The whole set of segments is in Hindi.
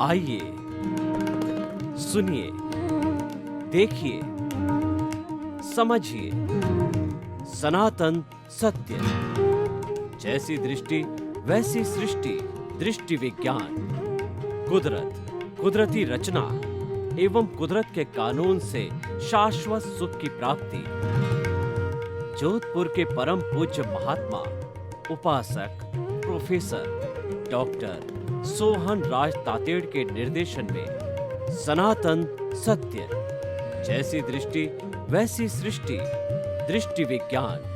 आइए, सुनिए, देखिए, समझिए सनातन सत्य। जैसी दृष्टि वैसी सृष्टि, दृष्टि विज्ञान। कुदरत, कुदरती रचना एवं कुदरत के कानून से शाश्वत सुख की प्राप्ति। जोधपुर के परम पूज्य महात्मा उपासक प्रोफेसर डॉक्टर सोहन राज तातेड़ के निर्देशन में सनातन सत्य। जैसी दृष्टि वैसी सृष्टि, दृष्टि विज्ञान।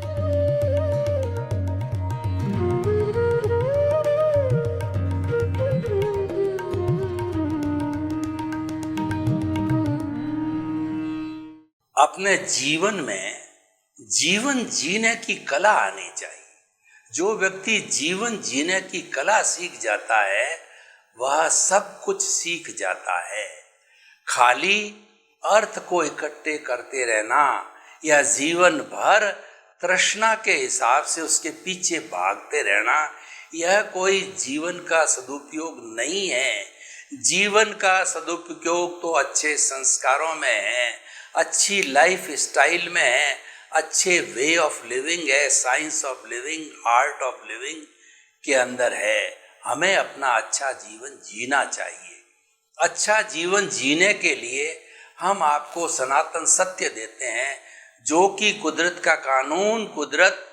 अपने जीवन में जीवन जीने की कला आनी चाहिए। जो व्यक्ति जीवन जीने की कला सीख जाता है वह सब कुछ सीख जाता है। खाली अर्थ को इकट्ठे करते रहना या जीवन भर तृष्णा के हिसाब से उसके पीछे भागते रहना, यह कोई जीवन का सदुपयोग नहीं है। जीवन का सदुपयोग तो अच्छे संस्कारों में है, अच्छी लाइफ स्टाइल में है, अच्छे वे ऑफ लिविंग है, science of living, art of living के अंदर है। हमें अपना अच्छा जीवन जीना चाहिए। अच्छा जीवन जीने के लिए हम आपको सनातन सत्य देते हैं, जो कि कुदरत का कानून, कुदरत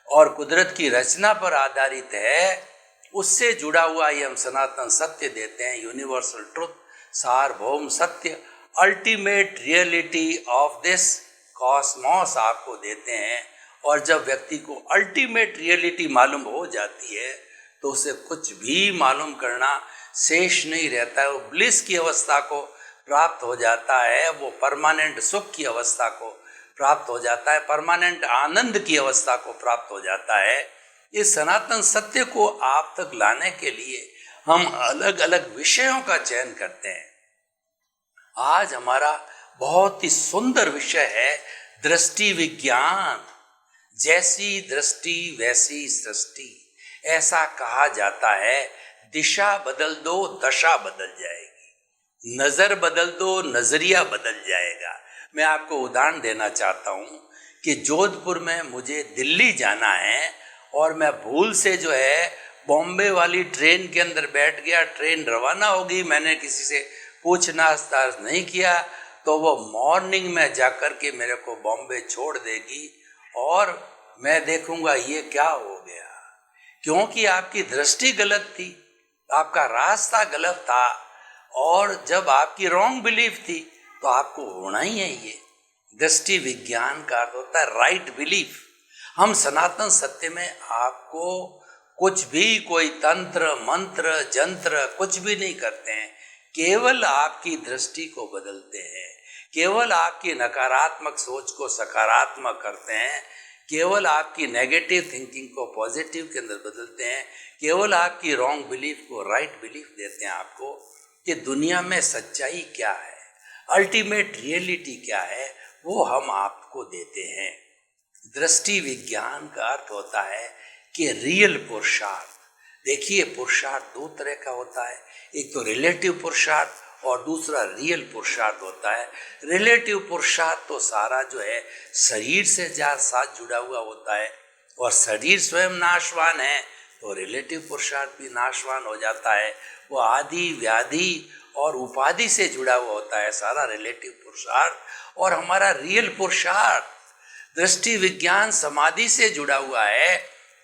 और कुदरत की रचना पर आधारित है। उससे जुड़ा हुआ ये हम सनातन सत्य देते हैं। यूनिवर्सल ट्रुथ, सार्वभौम सत्य, ultimate reality of this Cosmos आपको देते हैं। और जब व्यक्ति को अल्टीमेट रियलिटी मालूम हो जाती है तो उसे कुछ भी मालूम करना शेष नहीं रहता है। वो ब्लिस की अवस्था को प्राप्त हो जाता है, वो परमानेंट सुख की अवस्था को प्राप्त हो जाता है, परमानेंट आनंद की अवस्था को प्राप्त हो जाता है। इस सनातन सत्य को आप तक लाने के लिए हम अलग अलग विषयों का चयन करते हैं। आज हमारा बहुत ही सुंदर विषय है दृष्टि विज्ञान। जैसी दृष्टि वैसी सृष्टि, ऐसा कहा जाता है। दिशा बदल दो दशा बदल जाएगी, नजर बदल दो नजरिया बदल जाएगा। मैं आपको उदाहरण देना चाहता हूँ कि जोधपुर में मुझे दिल्ली जाना है और मैं भूल से जो है बॉम्बे वाली ट्रेन के अंदर बैठ गया। ट्रेन रवाना होगी, मैंने किसी से पूछताछ नहीं किया, तो वो मॉर्निंग में जाकर के मेरे को बॉम्बे छोड़ देगी और मैं देखूंगा ये क्या हो गया, क्योंकि आपकी दृष्टि गलत थी, आपका रास्ता गलत था। और जब आपकी रॉन्ग बिलीफ थी तो आपको होना ही है ये। दृष्टि विज्ञान का अर्थ होता है राइट बिलीफ। हम सनातन सत्य में आपको कुछ भी, कोई तंत्र मंत्र जंत्र कुछ भी नहीं करते हैं, केवल आपकी दृष्टि को बदलते हैं, केवल आपकी नकारात्मक सोच को सकारात्मक करते हैं, केवल आपकी नेगेटिव थिंकिंग को पॉजिटिव के अंदर बदलते हैं, केवल आपकी रॉन्ग बिलीफ को राइट बिलीफ देते हैं आपको कि दुनिया में सच्चाई क्या है, अल्टीमेट रियलिटी क्या है, वो हम आपको देते हैं। दृष्टि विज्ञान का अर्थ होता है कि रियल पुरुषार्थ। देखिए, पुरुषार्थ दो तरह का होता है, एक तो रिलेटिव पुरुषार्थ और दूसरा रियल पुरुषार्थ होता है। रिलेटिव पुरुषार्थ तो सारा जो है शरीर से साथ जुड़ा हुआ होता है, और शरीर स्वयं नाशवान है तो रिलेटिव पुरुषार्थ भी नाशवान हो जाता है। वो आदि व्याधि और उपाधि से जुड़ा हुआ होता है सारा रिलेटिव पुरुषार्थ। और हमारा रियल पुरुषार्थ दृष्टि विज्ञान समाधि से जुड़ा हुआ है,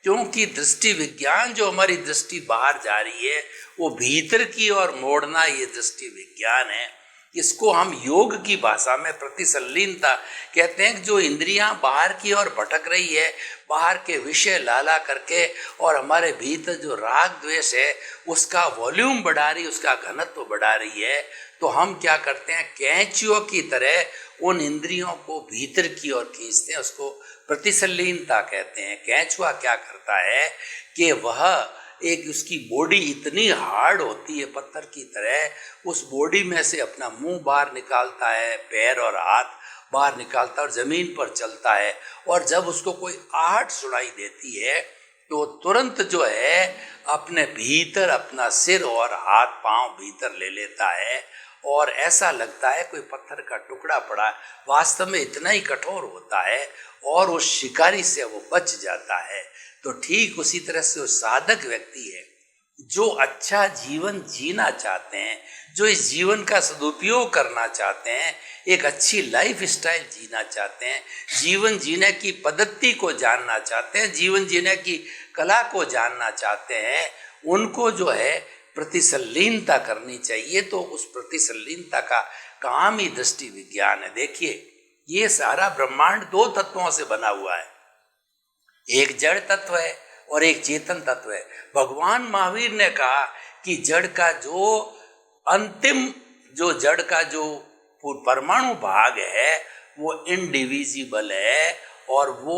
क्योंकि दृष्टि विज्ञान जो हमारी दृष्टि बाहर जा रही है वो भीतर की ओर मोड़ना, ये दृष्टि विज्ञान है। इसको हम योग की भाषा में प्रतिसल्लीनता कहते हैं। जो इंद्रियां बाहर की ओर भटक रही है, बाहर के विषय लाला करके, और हमारे भीतर जो राग द्वेष है उसका वॉल्यूम बढ़ा रही, उसका घनत्व बढ़ा रही है, तो हम क्या करते हैं, कैंचियों की तरह उन इंद्रियों को भीतर की ओर खींचते हैं। उसको प्रतिसल्लीनता कहते हैं। कैंचुआ क्या करता है कि वह एक, उसकी बॉडी इतनी हार्ड होती है पत्थर की तरह, उस बॉडी में से अपना मुंह बाहर निकालता है, पैर और हाथ बाहर निकालता है और जमीन पर चलता है। और जब उसको कोई आहट सुनाई देती है तो तुरंत जो है अपने भीतर अपना सिर और हाथ पांव भीतर ले लेता है और ऐसा लगता है कोई पत्थर का टुकड़ा पड़ा। वास्तव में इतना ही कठोर होता है और उस शिकारी से वो बच जाता है। तो ठीक उसी तरह से वो साधक व्यक्ति है जो अच्छा जीवन जीना चाहते हैं, जो इस जीवन का सदुपयोग करना चाहते हैं, एक अच्छी लाइफ स्टाइल जीना चाहते हैं, जीवन जीने की पद्धति को जानना चाहते हैं, जीवन जीने की कला को जानना चाहते हैं, उनको जो है प्रतिसल्लीनता करनी चाहिए। तो उस प्रतिसल्लीनता का काम ही दृष्टि विज्ञान है। देखिए, ये सारा ब्रह्मांड दो तत्वों से बना हुआ है, एक जड़ तत्व है और एक चेतन तत्व है। भगवान महावीर ने कहा कि जड़ का जो अंतिम जड़ का जो परमाणु भाग है वो इनडिविजिबल है और वो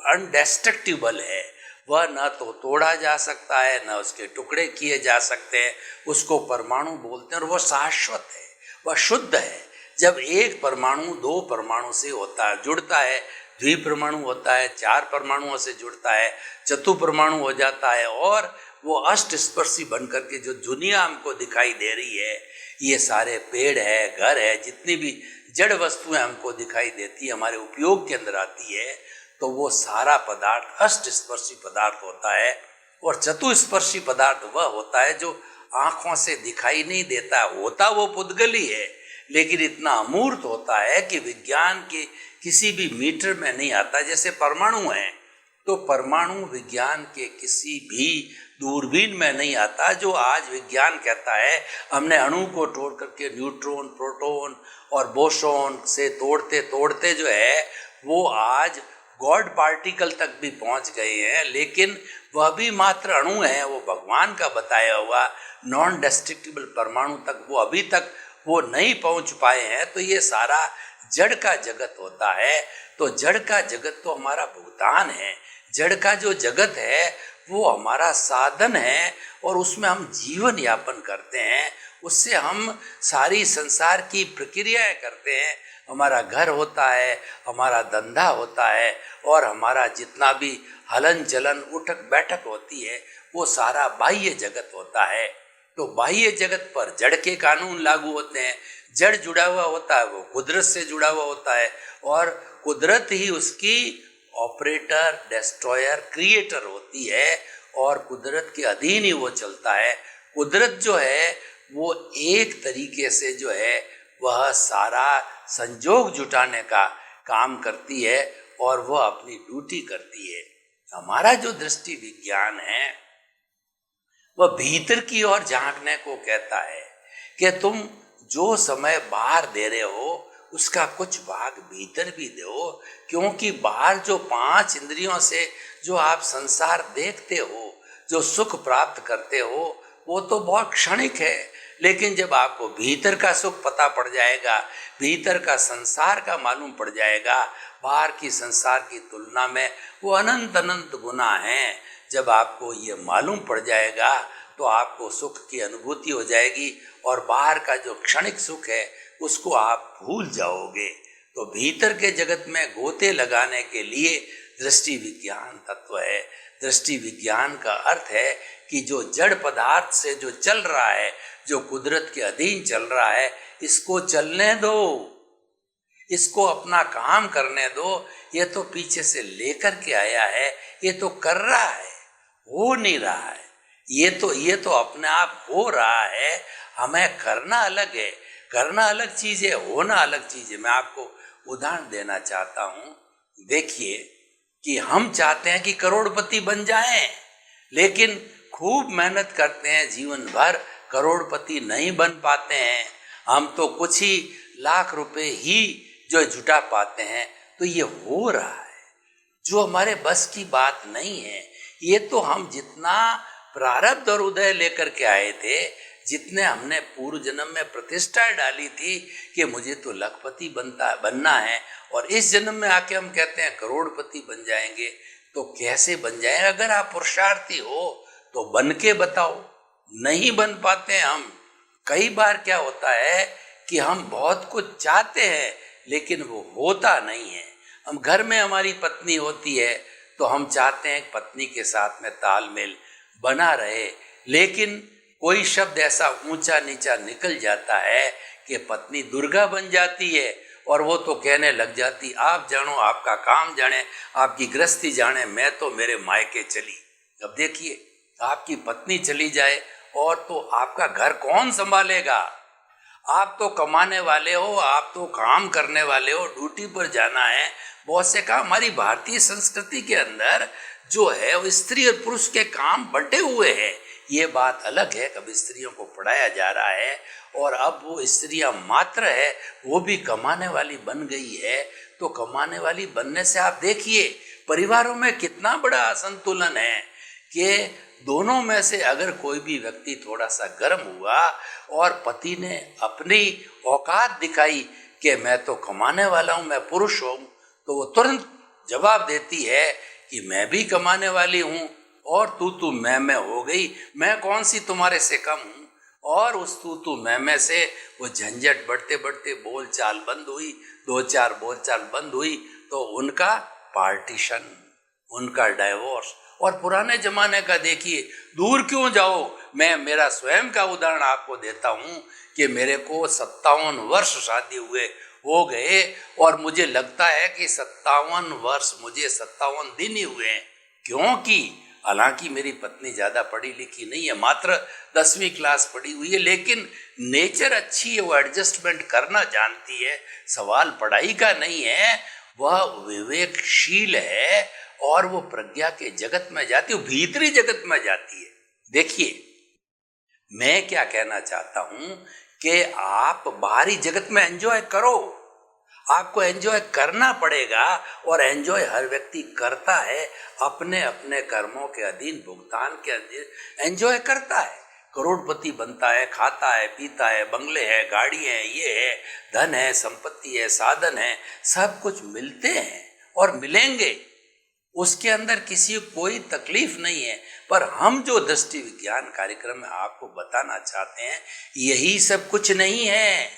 अनडेस्ट्रक्टिबल है। वह न तो तोड़ा जा सकता है, न उसके टुकड़े किए जा सकते हैं। उसको परमाणु बोलते हैं और वह शाश्वत है, वह शुद्ध है। जब एक परमाणु दो परमाणु से होता है, जुड़ता है, द्विपरमाणु होता है, चार परमाणुओं से जुड़ता है, चतुपरमाणु हो जाता है और वो अष्ट स्पर्शी बनकर के जो दुनिया हमको दिखाई दे रही है, ये सारे पेड़ है, घर है, जितनी भी जड़ वस्तुएं हमको दिखाई देती है, हमारे उपयोग के अंदर आती है, तो वो सारा पदार्थ अष्ट स्पर्शी पदार्थ होता है। और चतुस्पर्शी पदार्थ वह होता है जो आंखों से दिखाई नहीं देता, होता वो पुद्गल ही है, लेकिन इतना अमूर्त होता है कि विज्ञान के किसी भी मीटर में नहीं आता। जैसे परमाणु है, तो परमाणु विज्ञान के किसी भी दूरबीन में नहीं आता। जो आज विज्ञान कहता है हमने अणु को तोड़ करके न्यूट्रॉन, प्रोटॉन और बोसॉन से तोड़ते तोड़ते जो है वो आज गॉड पार्टिकल तक भी पहुंच गए हैं, लेकिन वह भी मात्र अणु है। वो भगवान का बताया हुआ नॉन डिस्ट्रक्टिबल परमाणु तक वो अभी तक वो नहीं पहुंच पाए हैं। तो ये सारा जड़ का जगत होता है। तो जड़ का जगत तो हमारा भुगतान है, जड़ का जो जगत है वो हमारा साधन है और उसमें हम जीवन यापन करते हैं, उससे हम सारी संसार की प्रक्रियाएं करते हैं। हमारा घर होता है, हमारा धंधा होता है और हमारा जितना भी हलन चलन उठक बैठक होती है वो सारा बाह्य जगत होता है। तो बाह्य जगत पर जड़ के कानून लागू होते हैं। जड़ जुड़ा हुआ होता है, वो कुदरत से जुड़ा हुआ होता है और कुदरत ही उसकी ऑपरेटर, डिस्ट्रॉयर, क्रिएटर होती है और कुदरत के अधीन ही वो चलता है। कुदरत जो है वो एक तरीके से जो है वह सारा संजोग जुटाने का काम करती है और वह अपनी ड्यूटी करती है। हमारा जो दृष्टि विज्ञान है वह भीतर की ओर झांकने को कहता है कि तुम जो समय बाहर दे रहे हो उसका कुछ भाग भीतर भी दो, क्योंकि बाहर जो पांच इंद्रियों से जो आप संसार देखते हो, जो सुख प्राप्त करते हो, वो तो बहुत क्षणिक है। लेकिन जब आपको भीतर का सुख पता पड़ जाएगा, भीतर का संसार का मालूम पड़ जाएगा, बाहर की संसार की तुलना में वो अनंत अनंत गुना है। जब आपको ये मालूम पड़ जाएगा तो आपको सुख की अनुभूति हो जाएगी और बाहर का जो क्षणिक सुख है उसको आप भूल जाओगे। तो भीतर के जगत में गोते लगाने के लिए दृष्टि विज्ञान तत्व है। दृष्टि विज्ञान का अर्थ है कि जो जड़ पदार्थ से जो चल रहा है, जो कुदरत के अधीन चल रहा है, इसको चलने दो, इसको अपना काम करने दो। ये तो पीछे से लेकर के आया है, ये तो कर रहा है, हो नहीं रहा है। ये तो अपने आप हो रहा है। हमें करना अलग है, करना अलग चीज है, होना अलग चीज है। मैं आपको उदाहरण देना चाहता हूँ। देखिए कि हम चाहते हैं कि करोड़पति बन जाएं, लेकिन खूब मेहनत करते हैं, जीवन भर करोड़पति नहीं बन पाते हैं। हम तो कुछ ही लाख रुपए ही जो जुटा पाते हैं। तो ये हो रहा है जो हमारे बस की बात नहीं है। ये तो हम जितना प्रारब्ध और उदय लेकर के आए थे, जितने हमने पूर्व जन्म में प्रतिष्ठा डाली थी कि मुझे तो लखपति बनना है, और इस जन्म में आके हम कहते हैं करोड़पति बन जाएंगे। तो कैसे बन जाएंगे? अगर आप पुरुषार्थी हो तो बन के बताओ। नहीं बन पाते हैं हम। कई बार क्या होता है कि हम बहुत कुछ चाहते हैं लेकिन वो होता नहीं है। हम घर में हमारी पत्नी होती है तो हम चाहते हैं पत्नी के साथ में तालमेल बना रहे, लेकिन कोई शब्द ऐसा ऊंचा नीचा निकल जाता है कि पत्नी दुर्गा बन जाती है और वो तो कहने लग जाती, आप जानो, आपका काम जाने, आपकी गृहस्थी जाने, मैं तो मेरे मायके चली। अब देखिए, आपकी पत्नी चली जाए और तो आपका घर कौन संभालेगा? आप तो कमाने वाले हो, आप तो काम करने वाले हो, ड्यूटी पर जाना है। बहुत से काम हमारी भारतीय संस्कृति के अंदर जो है वो स्त्री और पुरुष के काम बंटे हुए हैं। ये बात अलग है, कभी स्त्रियों को पढ़ाया जा रहा है और अब वो स्त्रियां मात्र है, वो भी कमाने वाली बन गई है। तो कमाने वाली बनने से आप देखिए परिवारों में कितना बड़ा असंतुलन है कि दोनों में से अगर कोई भी व्यक्ति थोड़ा सा गर्म हुआ और पति ने अपनी औकात दिखाई कि मैं तो कमाने वाला हूं, मैं पुरुष हूं, तो वो तुरंत जवाब देती है कि मैं भी कमाने वाली हूं और तू मैं हो गई, मैं कौन सी तुम्हारे से कम हूं। और उस तू मैं से वो झंझट बढ़ते बढ़ते बोलचाल बंद हुई, 2-4 बोलचाल बंद हुई तो उनका पार्टीशन, उनका डाइवोर्स। और पुराने जमाने का देखिए, दूर क्यों जाओ, मैं मेरा स्वयं का उदाहरण आपको देता हूं कि मेरे को 57 वर्ष शादी हुए हो गए और मुझे लगता है कि 57 वर्ष मुझे 57 दिन ही हुए हैं, क्योंकि हालांकि मेरी पत्नी ज्यादा पढ़ी लिखी नहीं है, मात्र 10वीं क्लास पढ़ी हुई है, लेकिन नेचर अच्छी है, वो एडजस्टमेंट करना जानती है। सवाल पढ़ाई का नहीं है, वह विवेकशील है और वो प्रज्ञा के जगत में जाती है, भीतरी जगत में जाती है। देखिए, मैं क्या कहना चाहता हूं कि आप बाहरी जगत में एंजॉय करो, आपको एंजॉय करना पड़ेगा और एंजॉय हर व्यक्ति करता है, अपने अपने कर्मों के अधीन, भुगतान के अधीन एंजॉय करता है। करोड़पति बनता है, खाता है, पीता है, बंगले है, गाड़ी है, ये है, धन है, संपत्ति है, साधन है, सब कुछ मिलते हैं और मिलेंगे, उसके अंदर किसी को कोई तकलीफ नहीं है। पर हम जो दृष्टि विज्ञान कार्यक्रम में आपको बताना चाहते हैं, यही सब कुछ नहीं है।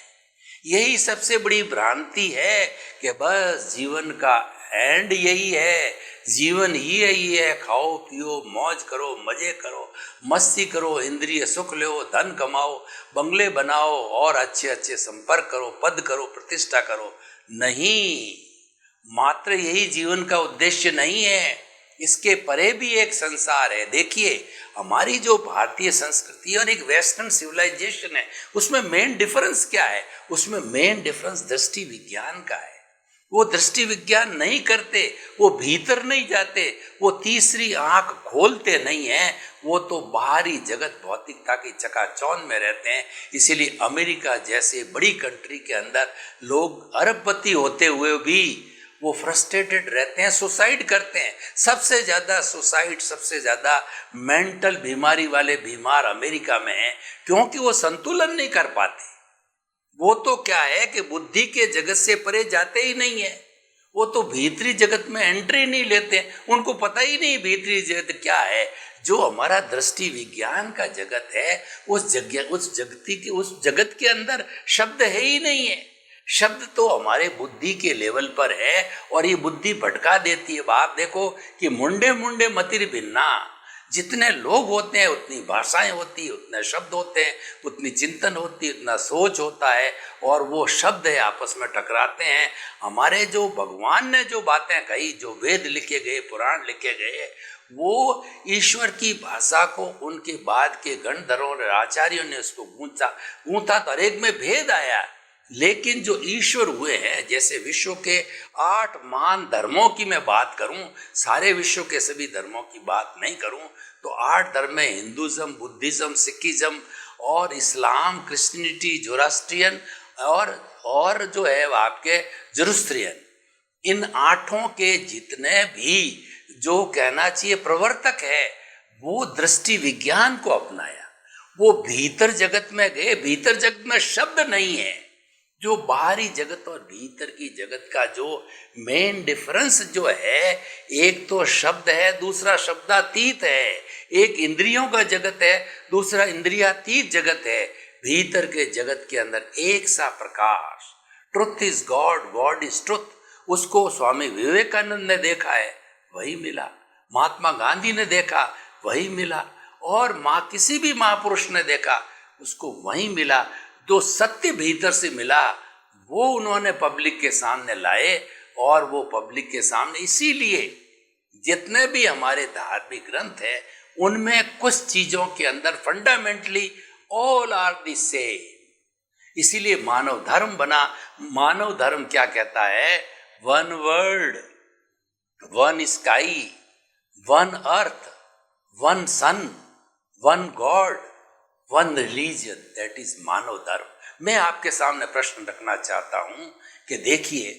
यही सबसे बड़ी भ्रांति है कि बस जीवन का एंड यही है, जीवन ही यही है, खाओ पियो, मौज करो, मजे करो, मस्ती करो, इंद्रिय सुख लो, धन कमाओ, बंगले बनाओ और अच्छे अच्छे संपर्क करो, पद करो, प्रतिष्ठा करो। नहीं, मात्र यही जीवन का उद्देश्य नहीं है, इसके परे भी एक संसार है। देखिए, हमारी जो भारतीय संस्कृति और एक वेस्टर्न सिविलाइजेशन है, उसमें मेन डिफरेंस क्या है? उसमें मेन डिफरेंस दृष्टि विज्ञान का है। वो दृष्टि विज्ञान नहीं करते, वो भीतर नहीं जाते, वो तीसरी आंख खोलते नहीं हैं, वो तो बाहरी जगत भौतिकता की चकाचौंध में रहते हैं। इसीलिए अमेरिका जैसे बड़ी कंट्री के अंदर लोग अरबपति होते हुए भी वो फ्रस्ट्रेटेड रहते हैं, सुसाइड करते हैं। सबसे ज्यादा सुसाइड, सबसे ज्यादा मेंटल बीमारी वाले बीमार अमेरिका में हैं, क्योंकि वो संतुलन नहीं कर पाते। वो तो क्या है कि बुद्धि के जगत से परे जाते ही नहीं है, वो तो भीतरी जगत में एंट्री नहीं लेते, उनको पता ही नहीं भीतरी जगत क्या है। जो हमारा दृष्टि विज्ञान का जगत है, उस जगत के अंदर शब्द है ही नहीं है। शब्द तो हमारे बुद्धि के लेवल पर है और ये बुद्धि भटका देती है। आप देखो कि मुंडे मुंडे मतिर भिन्ना, जितने लोग होते हैं उतनी भाषाएं होती है, उतने शब्द होते हैं, उतनी चिंतन होती है, उतना सोच होता है और वो शब्द है आपस में टकराते हैं। हमारे जो भगवान ने जो बातें कही, जो वेद लिखे गए, पुराण लिखे गए, वो ईश्वर की भाषा को उनके बाद के गणधरों और आचार्यों ने उसको गूंथा तो हर एक में भेद आया। लेकिन जो ईश्वर हुए हैं, जैसे विश्व के 8 महान धर्मों की मैं बात करूं, सारे विश्व के सभी धर्मों की बात नहीं करूं, तो 8 धर्म में हिंदुज्म, बुद्धिज्म, सिखिज्म और इस्लाम, क्रिश्चियनिटी, जोरास्ट्रियन और जो है आपके जरूस्त्रियन, इन 8 के जितने भी जो कहना चाहिए प्रवर्तक है, वो दृष्टि विज्ञान को अपनाया। वो भीतर जगत में गए। भीतर जगत में शब्द नहीं है। जो बाहरी जगत और भीतर की जगत का जो मेन डिफरेंस जो है, एक तो शब्द है, दूसरा शब्दातीत है। एक इंद्रियों का जगत है, दूसरा इंद्रियातीत जगत है। भीतर के जगत के अंदर एक सा प्रकाश, truth is God, God is truth, उसको स्वामी विवेकानंद ने देखा है। वही मिला, महात्मा गांधी ने देखा वही मिला, और किसी भी महापुरुष ने देखा उसको वही मिला। जो सत्य भीतर से मिला वो उन्होंने पब्लिक के सामने लाए, और वो पब्लिक के सामने, इसीलिए जितने भी हमारे धार्मिक ग्रंथ है उनमें कुछ चीजों के अंदर fundamentally all are the same. इसीलिए मानव धर्म बना। मानव धर्म क्या कहता है? One world, one sky, one earth, one sun, one God, one religion, that is मानव धर्म। मैं आपके सामने प्रश्न रखना चाहता हूं कि देखिए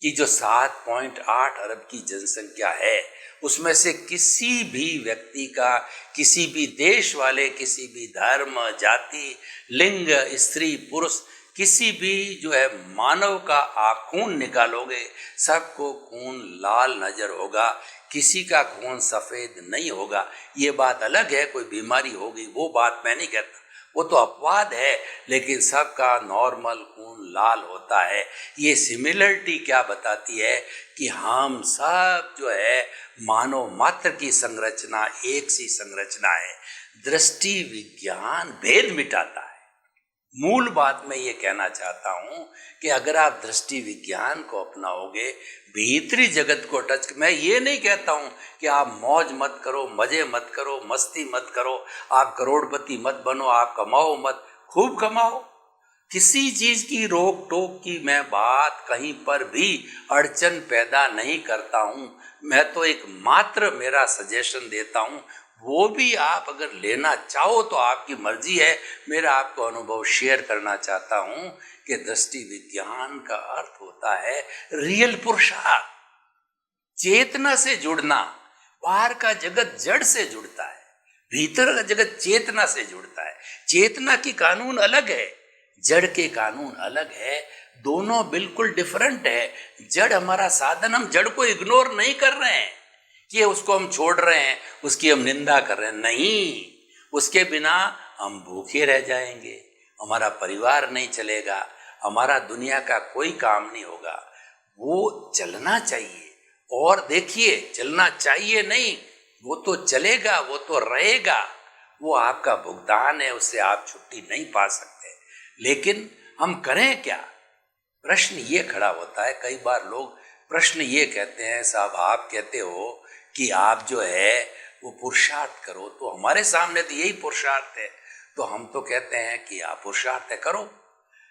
कि जो 7.8 अरब की जनसंख्या है उसमें से किसी भी व्यक्ति का, किसी भी देश वाले, किसी भी धर्म, जाति, लिंग, स्त्री, पुरुष, किसी भी जो है मानव का आप खून निकालोगे सबको खून लाल नजर होगा, किसी का खून सफेद नहीं होगा। ये बात अलग है, कोई बीमारी होगी वो बात मैं नहीं कहता, वो तो अपवाद है, लेकिन सबका नॉर्मल खून लाल होता है। ये सिमिलरिटी क्या बताती है कि हम सब जो है मानव मात्र की संरचना एक सी संरचना है। दृष्टि विज्ञान भेद मिटाता है। मूल बात मैं ये कहना चाहता हूं कि अगर आप दृष्टि विज्ञान को अपनाओगे, भीतरी जगत को टच, मैं ये नहीं कहता हूं कि आप मौज मत करो, मजे मत करो, मस्ती मत करो, आप करोड़पति मत बनो, आप कमाओ मत, खूब कमाओ, किसी चीज की रोक टोक की मैं बात कहीं पर भी अड़चन पैदा नहीं करता हूं। मैं तो एक मात्र मेरा सजेशन देता हूं, वो भी आप अगर लेना चाहो तो आपकी मर्जी है। मेरा आपको अनुभव शेयर करना चाहता हूं कि दृष्टि विज्ञान का अर्थ होता है रियल पुरुषार्थ, चेतना से जुड़ना। बाहर का जगत जड़ से जुड़ता है, भीतर का जगत चेतना से जुड़ता है। चेतना की कानून अलग है, जड़ के कानून अलग है, दोनों बिल्कुल डिफरेंट है। जड़ हमारा साधन, हम जड़ को इग्नोर नहीं कर रहे हैं कि उसको हम छोड़ रहे हैं, उसकी हम निंदा कर रहे हैं, नहीं। उसके बिना हम भूखे रह जाएंगे, हमारा परिवार नहीं चलेगा, हमारा दुनिया का कोई काम नहीं होगा। वो चलना चाहिए, और देखिए चलना चाहिए नहीं, वो तो चलेगा, वो तो रहेगा, वो आपका भुगतान है, उससे आप छुट्टी नहीं पा सकते। लेकिन हम करें क्या? प्रश्न ये खड़ा होता है, कई बार लोग प्रश्न ये कहते हैं, साहब आप कहते हो कि आप जो है वो पुरुषार्थ करो, तो हमारे सामने तो यही पुरुषार्थ है, तो हम तो कहते हैं कि आप पुरुषार्थ करो,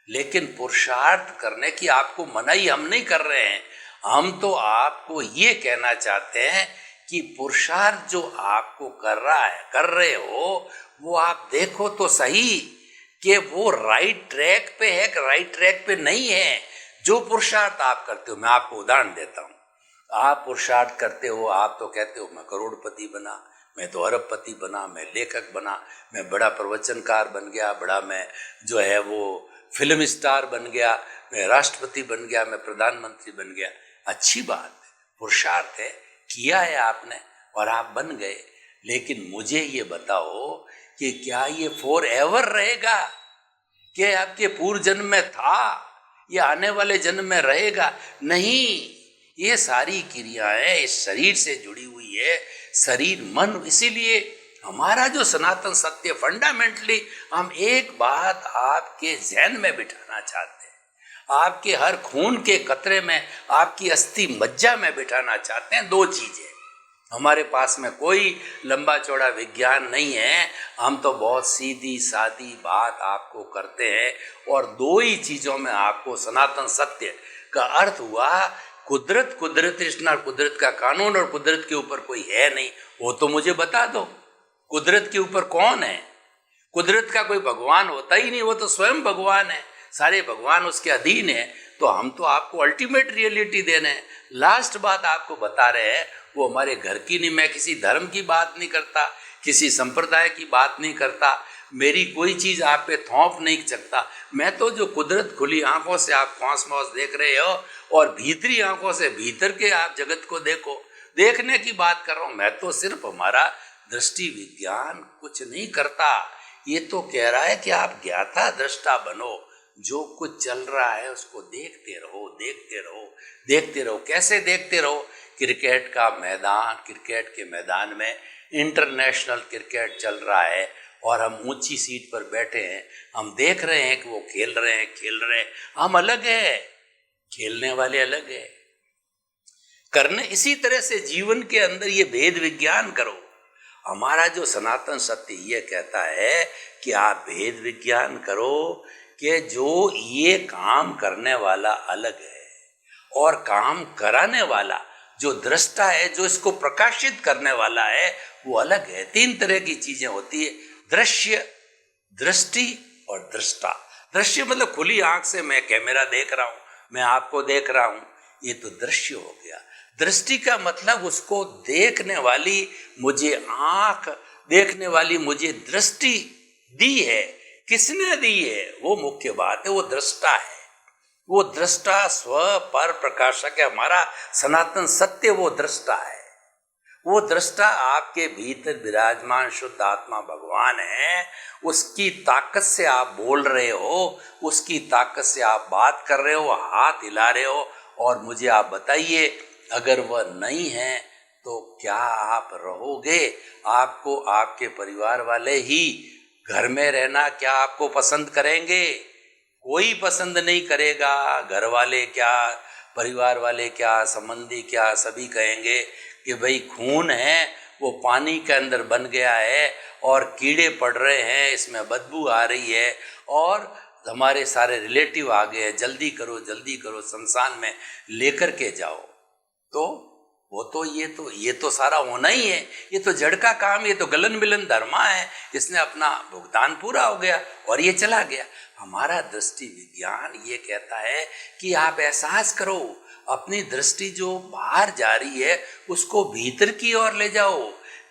लेकिन पुरुषार्थ करने की आपको मनाही हम नहीं कर रहे हैं। हम तो आपको ये कहना चाहते हैं कि पुरुषार्थ जो आपको कर रहे हो, वो आप देखो तो सही कि वो राइट ट्रैक पे है कि राइट ट्रैक पे नहीं है। जो पुरुषार्थ आप करते हो, मैं आपको उदाहरण देता हूँ, आप पुरुषार्थ करते हो, आप तो कहते हो मैं करोड़पति बना, मैं तो अरबपति बना, मैं लेखक बना, मैं बड़ा प्रवचनकार बन गया, बड़ा मैं जो है वो फिल्म स्टार बन गया, मैं राष्ट्रपति बन गया, मैं प्रधानमंत्री बन गया। अच्छी बात है, पुरुषार्थ है, किया है आपने और आप बन गए। लेकिन मुझे ये बताओ कि क्या ये फॉर एवर रहेगा, कि आपके पूर्व जन्म में था, ये आने वाले जन्म में रहेगा? नहीं, ये सारी क्रियाएं इस शरीर से जुड़ी हुई है, शरीर मन। इसीलिए हमारा जो सनातन सत्य फंडामेंटली, हम एक बात आपके जहन में बिठाना चाहते हैं, आपके हर खून के कतरे में, आपकी अस्थि मज्जा में बिठाना चाहते हैं। दो चीजें, हमारे पास में कोई लंबा चौड़ा विज्ञान नहीं है, हम तो बहुत सीधी सादी बात आपको करते हैं, और दो ही चीजों में आपको सनातन सत्य का अर्थ हुआ। कुदरत, कुदरत कृष्णा, कुदरत का कानून, और कुदरत के ऊपर कोई है नहीं, वो तो मुझे बता दो। कुदरत के ऊपर कौन है? कुदरत का कोई भगवान होता ही नहीं, वो तो स्वयं भगवान है, सारे भगवान उसके अधीन है। तो हम तो आपको अल्टीमेट रियलिटी दे रहे हैं, लास्ट बात आपको बता रहे हैं, वो हमारे घर की नहीं। मैं किसी धर्म की बात नहीं करता, किसी संप्रदाय की बात नहीं करता, मेरी कोई चीज आप पे थोप नहीं सकता। मैं तो जो कुदरत खुली आंखों से आप कॉस्मॉस देख रहे हो, और भीतरी आंखों से भीतर के आप जगत को देखो, देखने की बात कर रहा हूं। मैं तो सिर्फ, हमारा दृष्टि विज्ञान कुछ नहीं करता, ये तो कह रहा है कि आप ज्ञाता दृष्टा बनो, जो कुछ चल रहा है उसको देखते रहो, देखते रहो, देखते रहो। कैसे देखते रहो? क्रिकेट के मैदान में इंटरनेशनल क्रिकेट चल रहा है और हम ऊंची सीट पर बैठे हैं, हम देख रहे हैं कि वो खेल रहे हैं, हम अलग है, खेलने वाले अलग है। करने इसी तरह से जीवन के अंदर ये भेद विज्ञान करो। हमारा जो सनातन सत्य ये कहता है कि आप भेद विज्ञान करो कि जो ये काम करने वाला अलग है और काम कराने वाला जो दृष्टा है, जो इसको प्रकाशित करने वाला है, वो अलग है। 3 तरह की चीजें होती है, दृश्य, दृष्टि और दृष्टा। दृश्य मतलब खुली आंख से मैं कैमरा देख रहा हूं, मैं आपको देख रहा हूं, ये तो दृश्य हो गया। दृष्टि का मतलब उसको देखने वाली मुझे आंख, देखने वाली मुझे दृष्टि दी है, किसने दी है वो मुख्य बात है, वो दृष्टा है। वो दृष्टा स्व पर प्रकाशक है, हमारा सनातन सत्य वो दृष्टा है। वो दृष्टा आपके भीतर विराजमान शुद्ध आत्मा भगवान है। उसकी ताकत से आप बोल रहे हो, उसकी ताकत से आप बात कर रहे हो, हाथ हिला रहे हो। और मुझे आप बताइए, अगर वह नहीं है तो क्या आप रहोगे? आपको आपके परिवार वाले ही घर में रहना क्या आपको पसंद करेंगे? कोई पसंद नहीं करेगा। घर वाले क्या, परिवार वाले क्या, संबंधी क्या, सभी कहेंगे कि भाई खून है वो पानी के अंदर बन गया है और कीड़े पड़ रहे हैं, इसमें बदबू आ रही है और हमारे सारे रिलेटिव आ गए हैं, जल्दी करो शमशान में लेकर के जाओ। तो वो तो ये तो सारा होना ही है, ये तो जड़ का काम, ये तो गलन मिलन धर्मा है, इसने अपना भुगतान पूरा हो गया और ये चला गया। हमारा दृष्टि विज्ञान ये कहता है कि आप एहसास करो, अपनी दृष्टि जो बाहर जा रही है उसको भीतर की ओर ले जाओ,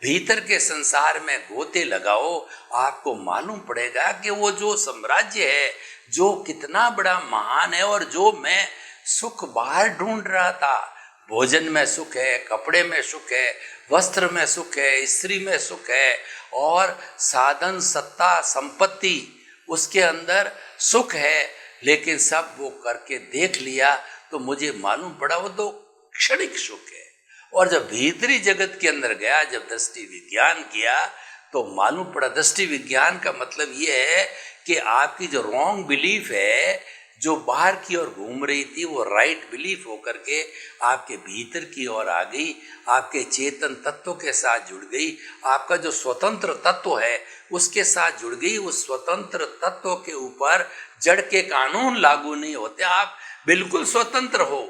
भीतर के संसार में गोते लगाओ। आपको मालूम पड़ेगा कि वो जो साम्राज्य है जो कितना बड़ा महान है, और जो मैं सुख बाहर ढूंढ रहा था, भोजन में सुख है, कपड़े में सुख है, वस्त्र में सुख है, स्त्री में सुख है, और साधन सत्ता संपत्ति उसके अंदर सुख है, लेकिन सब वो करके देख लिया तो मुझे मालूम पड़ा वो तो क्षणिक सुख है। और जब भीतरी जगत के अंदर गया, जब दृष्टि विज्ञान किया, तो मालूम पड़ा दृष्टि विज्ञान का मतलब ये है कि आपकी जो रॉन्ग बिलीफ है, जो बाहर की ओर घूम रही थी, वो राइट बिलीफ होकर के आपके भीतर की ओर आ गई, आपके चेतन तत्व के साथ जुड़ गई, आपका जो स्वतंत्र तत्व है उसके साथ जुड़ गई। उस स्वतंत्र तत्व के ऊपर जड़ के कानून लागू नहीं होते, आप बिल्कुल स्वतंत्र हो।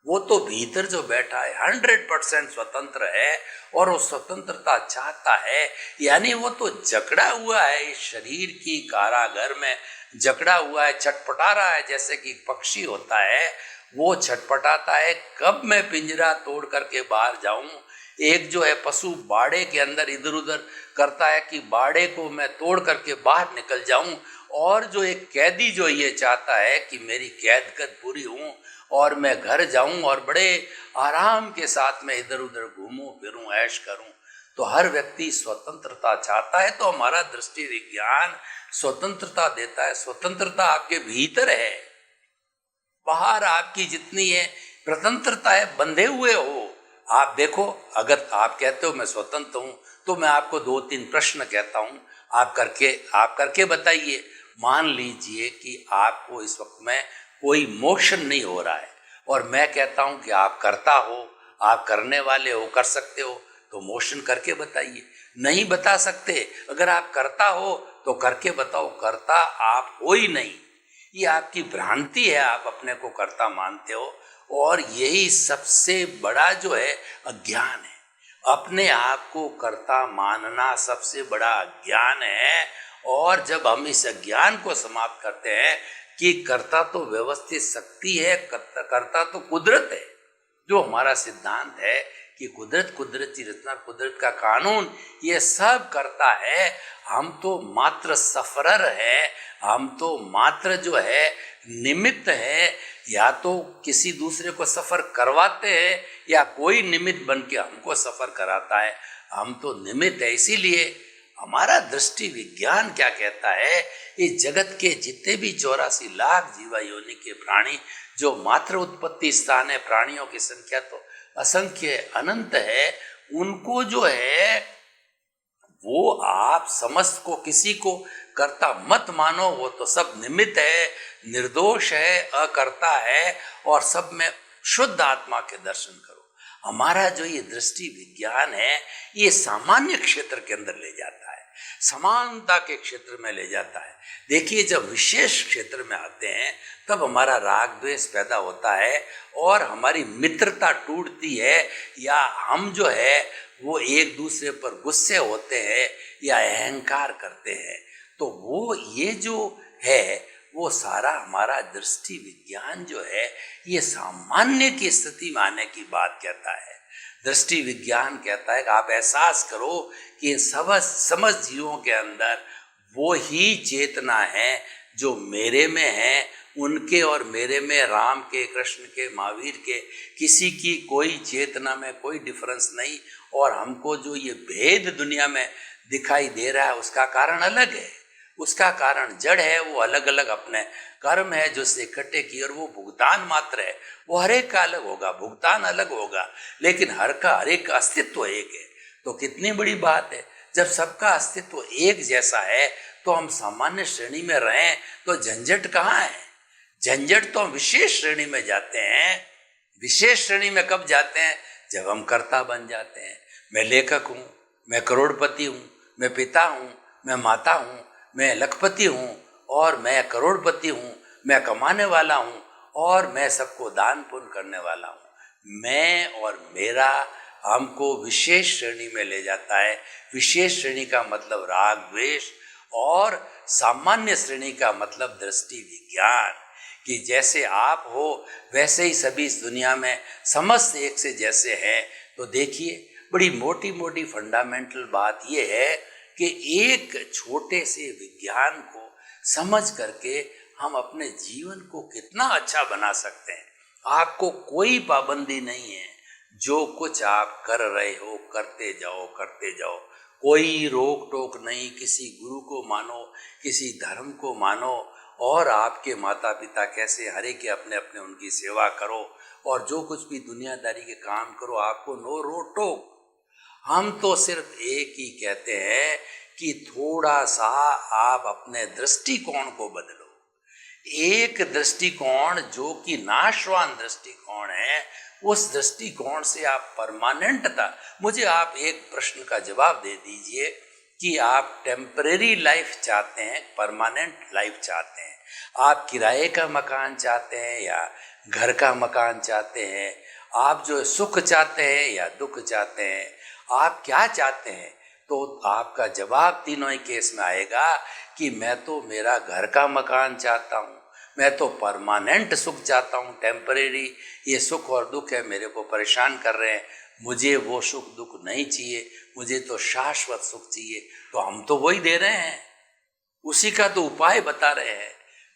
वो तो भीतर जो बैठा है 100% स्वतंत्र है और वो स्वतंत्रता चाहता है, यानी वो तो जकड़ा हुआ है इस शरीर की कारागर में, जकड़ा हुआ है, छटपटा रहा है, जैसे कि पक्षी होता है वो छटपटाता है, कब मैं पिंजरा तोड़ करके बाहर जाऊं। एक जो है पशु बाड़े के अंदर इधर उधर करता है कि बाड़े को मैं तोड़ करके बाहर निकल जाऊं, और जो एक कैदी जो ये चाहता है कि मेरी कैद कद पूरी हूं और मैं घर जाऊं और बड़े आराम के साथ में इधर उधर घूमूं फिरूं, ऐश करूं। तो हर व्यक्ति स्वतंत्रता चाहता है, तो हमारा दृष्टि विज्ञान स्वतंत्रता देता है। स्वतंत्रता आपके भीतर है, बाहर आपकी जितनी है स्वतंत्रता है, बंधे हुए हो। आप देखो, अगर आप कहते हो मैं स्वतंत्र हूं, तो मैं आपको 2-3 प्रश्न कहता हूं, आप करके बताइए। मान लीजिए कि आपको इस वक्त में कोई मोशन नहीं हो रहा है और मैं कहता हूं कि आप करता हो, आप करने वाले हो, कर सकते हो, तो मोशन करके बताइए। नहीं बता सकते, अगर आप करता हो तो करके बताओ। करता आप हो ही नहीं, ये आपकी भ्रांति है, आप अपने को करता मानते हो, और यही सबसे बड़ा जो है अज्ञान है। अपने आप को कर्ता मानना सबसे बड़ा अज्ञान है। और जब हम इस अज्ञान को समाप्त करते हैं कि कर्ता तो व्यवस्थित शक्ति है, कर्ता तो कुदरत है, जो हमारा सिद्धांत है कि कुदरत, कुदरत की रचना, कुदरत का कानून, ये सब करता है। हम तो मात्र सफरर है, हम तो मात्र जो है निमित्त है, या तो किसी दूसरे को सफर करवाते हैं या कोई निमित्त बन के हमको सफर कराता है, हम तो निमित्त है। इसीलिए हमारा दृष्टि विज्ञान क्या कहता है, इस जगत के जितने भी 84 लाख जीवा योनि के प्राणी जो मात्र उत्पत्ति स्थान है, प्राणियों की संख्या तो असंख्य अनंत है, उनको जो है वो आप समस्त को किसी को कर्ता मत मानो, वो तो सब निमित्त है, निर्दोष है, अकर्ता है, और सब में शुद्ध आत्मा के दर्शन करो। हमारा जो ये दृष्टि विज्ञान है, ये सामान्य क्षेत्र के अंदर ले जाता है, समानता के क्षेत्र में ले जाता है। देखिए, जब विशेष क्षेत्र में आते हैं तब हमारा राग द्वेष पैदा होता है और हमारी मित्रता टूटती है, या हम जो है वो एक दूसरे पर गुस्से होते हैं या अहंकार करते हैं। तो वो ये जो है वो सारा हमारा दृष्टि विज्ञान जो है ये सामान्य की स्थिति में आने की बात कहता है। दृष्टि विज्ञान कहता है कि आप एहसास करो कि समस्त जीवों के अंदर वो ही चेतना है जो मेरे में है, उनके और मेरे में, राम के, कृष्ण के, महावीर के, किसी की कोई चेतना में कोई डिफरेंस नहीं। और हमको जो ये भेद दुनिया में दिखाई दे रहा है उसका कारण अलग है, उसका कारण जड़ है, वो अलग अलग अपने कर्म है जो से इकट्ठे किए, और वो भुगतान मात्र है। वो हर एक का अलग होगा, भुगतान अलग होगा, लेकिन हर एक का अस्तित्व एक है। तो कितनी बड़ी बात है, जब सबका अस्तित्व एक जैसा है तो हम सामान्य श्रेणी में रहें तो झंझट कहाँ है? झंझट तो हम विशेष श्रेणी में जाते हैं। विशेष श्रेणी में कब जाते हैं? जब हम कर्ता बन जाते हैं। मैं लेखक हूँ, मैं करोड़पति हूँ, मैं पिता हूँ, मैं माता हूँ, मैं लखपति हूँ और मैं करोड़पति हूँ, मैं कमाने वाला हूँ और मैं सबको दान पुण्य करने वाला हूँ। मैं और मेरा हमको विशेष श्रेणी में ले जाता है। विशेष श्रेणी का मतलब राग द्वेष, और सामान्य श्रेणी का मतलब दृष्टि विज्ञान, कि जैसे आप हो वैसे ही सभी इस दुनिया में समस्त एक से जैसे हैं। तो देखिए, बड़ी मोटी मोटी फंडामेंटल बात यह है कि एक छोटे से विज्ञान को समझ करके हम अपने जीवन को कितना अच्छा बना सकते हैं। आपको कोई पाबंदी नहीं है, जो कुछ आप कर रहे हो करते जाओ, करते जाओ, कोई रोक टोक नहीं। किसी गुरु को मानो, किसी धर्म को मानो, और आपके माता पिता कैसे हरे के अपने अपने उनकी सेवा करो, और जो कुछ भी दुनियादारी के काम करो, आपको नो रोक टोक। हम तो सिर्फ एक ही कहते हैं कि थोड़ा सा आप अपने दृष्टिकोण को बदलो। एक दृष्टिकोण जो कि नाशवान दृष्टिकोण है, उस दृष्टिकोण से आप परमानेंटता। मुझे आप एक प्रश्न का जवाब दे दीजिए कि आप टेम्परेरी लाइफ चाहते हैं, परमानेंट लाइफ चाहते हैं? आप किराए का मकान चाहते हैं या घर का मकान चाहते हैं? आप जो सुख चाहते हैं या दुख चाहते हैं? आप क्या चाहते हैं? तो आपका जवाब तीनों ही केस में आएगा कि मैं तो मेरा घर का मकान चाहता हूँ, मैं तो परमानेंट सुख चाहता हूँ। टेम्परेरी ये सुख और दुख है मेरे को परेशान कर रहे हैं, मुझे वो सुख दुख नहीं चाहिए, मुझे तो शाश्वत सुख चाहिए। तो हम तो वही दे रहे हैं, उसी का तो उपाय बता रहे हैं।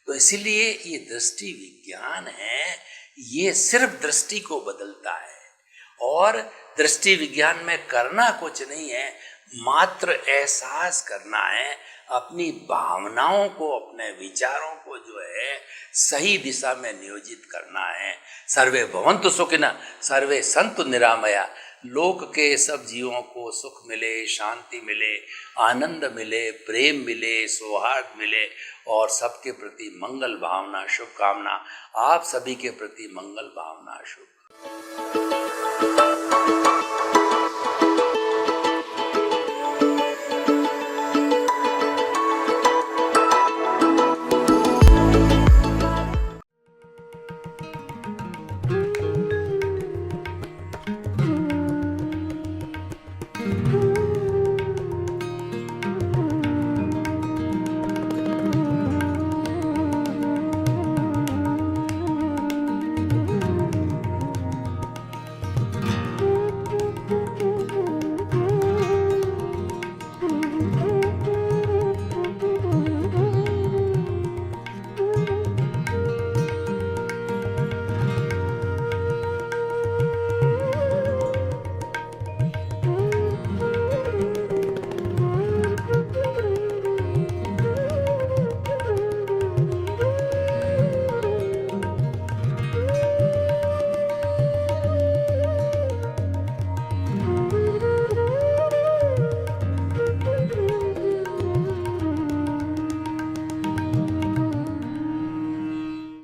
तो इसीलिए ये दृष्टि विज्ञान है, ये सिर्फ दृष्टि को बदलता है। और दृष्टि विज्ञान में करना कुछ नहीं है, मात्र एहसास करना है, अपनी भावनाओं को, अपने विचारों को जो है सही दिशा में नियोजित करना है। सर्वे भवन्तु सुखिनः, सर्वे सन्तु निरामया। लोक के सब जीवों को सुख मिले, शांति मिले, आनंद मिले, प्रेम मिले, सौहार्द मिले, और सबके प्रति मंगल भावना, शुभकामना। आप सभी के प्रति मंगल भावना, शुभ।